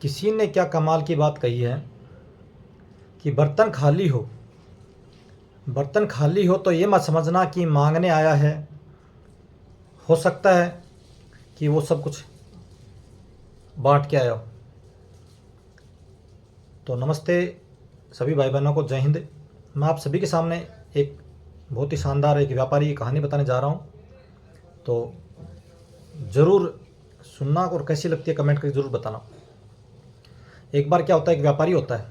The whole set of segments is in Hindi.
किसी ने क्या कमाल की बात कही है कि बर्तन खाली हो तो ये मत समझना कि मांगने आया है। हो सकता है कि वो सब कुछ बांट के आया हो। तो नमस्ते सभी भाई बहनों को, जय हिंद। मैं आप सभी के सामने एक बहुत ही शानदार एक व्यापारी की कहानी बताने जा रहा हूँ। तो ज़रूर सुनना और कैसी लगती है कमेंट करके ज़रूर बताना। एक बार क्या होता है, एक व्यापारी होता है,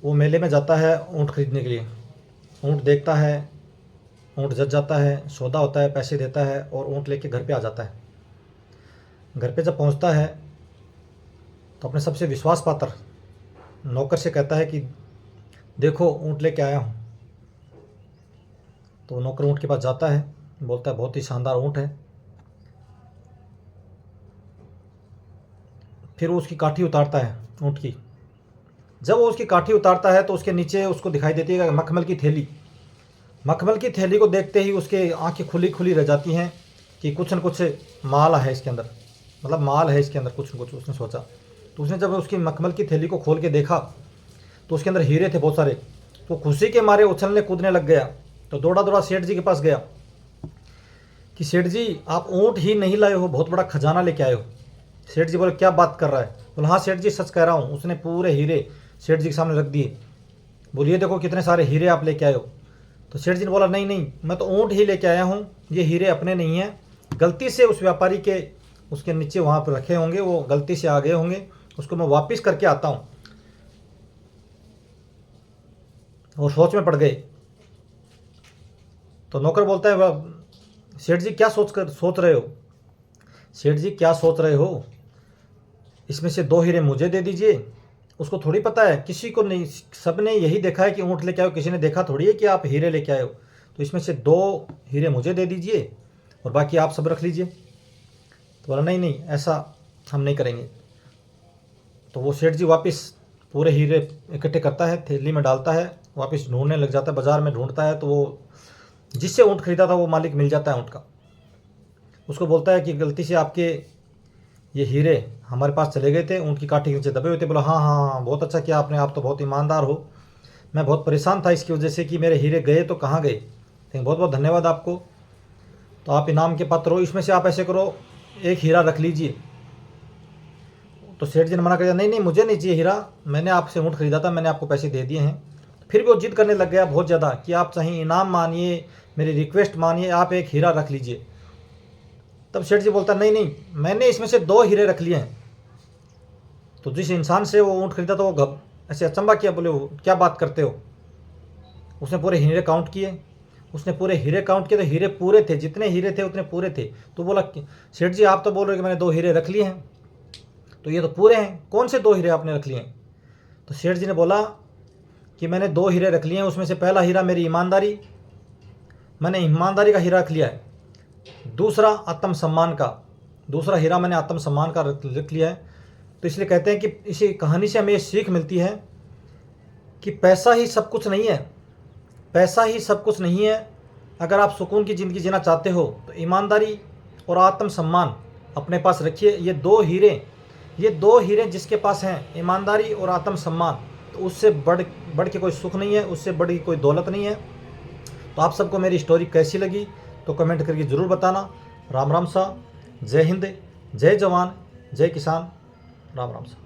वो मेले में जाता है ऊँट खरीदने के लिए। ऊँट देखता है, ऊँट जच जाता है, सौदा होता है, पैसे देता है और ऊँट लेके घर पे आ जाता है। घर पे जब पहुंचता है तो अपने सबसे विश्वास पात्र नौकर से कहता है कि देखो ऊँट लेके आया हूँ। तो नौकर ऊँट के पास जाता है, बोलता है बहुत ही शानदार ऊँट है। फिर वो उसकी काठी उतारता है ऊँट की। जब वो उसकी काठी उतारता है तो उसके नीचे उसको दिखाई देती है मखमल की थैली। मखमल की थैली को देखते ही उसके आंखें खुली खुली रह जाती हैं कि कुछ न कुछ माल है इसके अंदर, मतलब माल है इसके अंदर कुछ न कुछ, उसने सोचा। तो उसने जब उसकी मखमल की थैली को खोल के देखा तो उसके अंदर हीरे थे बहुत सारे। तो खुशी के मारे उछलने कूदने लग गया। तो दौड़ा दौड़ा सेठ जी के पास गया कि सेठ जी आप ऊँट ही नहीं लाए हो, बहुत बड़ा खजाना लेके आए हो। सेठ जी बोले क्या बात कर रहा है? बोले हाँ सेठ जी सच कह रहा हूँ। उसने पूरे हीरे सेठ जी के सामने रख दिए। बोलिए देखो कितने सारे हीरे आप लेके आए हो। तो सेठ जी ने बोला नहीं नहीं, मैं तो ऊँट ही लेके आया हूँ, ये हीरे अपने नहीं हैं, गलती से उस व्यापारी के उसके नीचे वहाँ पर रखे होंगे, वो गलती से आ गए होंगे, उसको मैं वापस करके आता हूँ। वो सोच में पड़ गए। तो नौकर बोलता है सेठ जी क्या सोच रहे हो? सेठ जी क्या सोच रहे हो, इसमें से 2 हीरे मुझे दे दीजिए। उसको थोड़ी पता है, किसी को नहीं, सब ने यही देखा है कि ऊँट लेके आए हो, किसी ने देखा थोड़ी है कि आप हीरे लेके आए हो। तो इसमें से 2 हीरे मुझे दे दीजिए और बाकी आप सब रख लीजिए। तो बोला नहीं नहीं ऐसा हम नहीं करेंगे। तो वो सेठ जी वापस पूरे हीरे इकट्ठे करता है, थैली में डालता है, वापस ढूंढने लग जाता है, बाज़ार में ढूंढता है। तो वो जिससे ऊँट खरीदा था वो मालिक मिल जाता है ऊँट का। उसको बोलता है कि गलती से आपके ये हीरे हमारे पास चले गए थे, ऊँट की काठी के नीचे दबे हुए थे। बोला हाँ हाँ हाँ बहुत अच्छा किया आपने, आप तो बहुत ईमानदार हो। मैं बहुत परेशान था इसकी वजह से कि मेरे हीरे गए तो कहाँ गए, लेकिन बहुत बहुत धन्यवाद आपको। तो आप इनाम के पात्र हो, इसमें से आप ऐसे करो 1 हीरा रख लीजिए। तो सेठ जी ने मना कर दिया नहीं नहीं मुझे नहीं चाहिए हीरा, मैंने आपसे ऊँट खरीदा था, मैंने आपको पैसे दे दिए हैं। फिर भी वो जिद करने लग गया बहुत ज़्यादा कि आप चाहे इनाम मानिए, मेरी रिक्वेस्ट मानिए, आप 1 हीरा रख लीजिए। तब सेठ जी बोलता नहीं नहीं मैंने इसमें से 2 हीरे रख लिए हैं। तो जिस इंसान से वो ऊँट खरीदा था वो ऐसे अचंबा किया, बोले वो क्या बात करते हो? उसने पूरे हीरे काउंट किए, उसने पूरे हीरे काउंट किए तो हीरे पूरे थे, जितने हीरे थे उतने पूरे थे। तो बोला सेठ जी आप तो बोल रहे हो कि मैंने 2 हीरे रख लिए हैं, तो ये तो पूरे हैं, कौन से 2 हीरे आपने रख लिए हैं? तो सेठ जी ने बोला कि मैंने 2 हीरे रख लिए हैं, उसमें से पहला हीरा मेरी ईमानदारी, मैंने ईमानदारी का हीरा रख लिया है। दूसरा आत्मसम्मान का, दूसरा हीरा मैंने आत्मसम्मान का रख लिया है। तो इसलिए कहते हैं कि इसी कहानी से हमें ये सीख मिलती है कि पैसा ही सब कुछ नहीं है, पैसा ही सब कुछ नहीं है। अगर आप सुकून की ज़िंदगी जीना चाहते हो तो ईमानदारी और आत्मसम्मान अपने पास रखिए। ये दो हीरे जिसके पास हैं, ईमानदारी और आत्मसम्मान, तो उससे बढ़ के कोई सुख नहीं है, उससे बड़ी कोई दौलत नहीं है। तो आप सबको मेरी स्टोरी कैसी लगी तो कमेंट करके ज़रूर बताना। राम राम सा, जय हिंद, जय जवान, जय किसान, राम राम सा।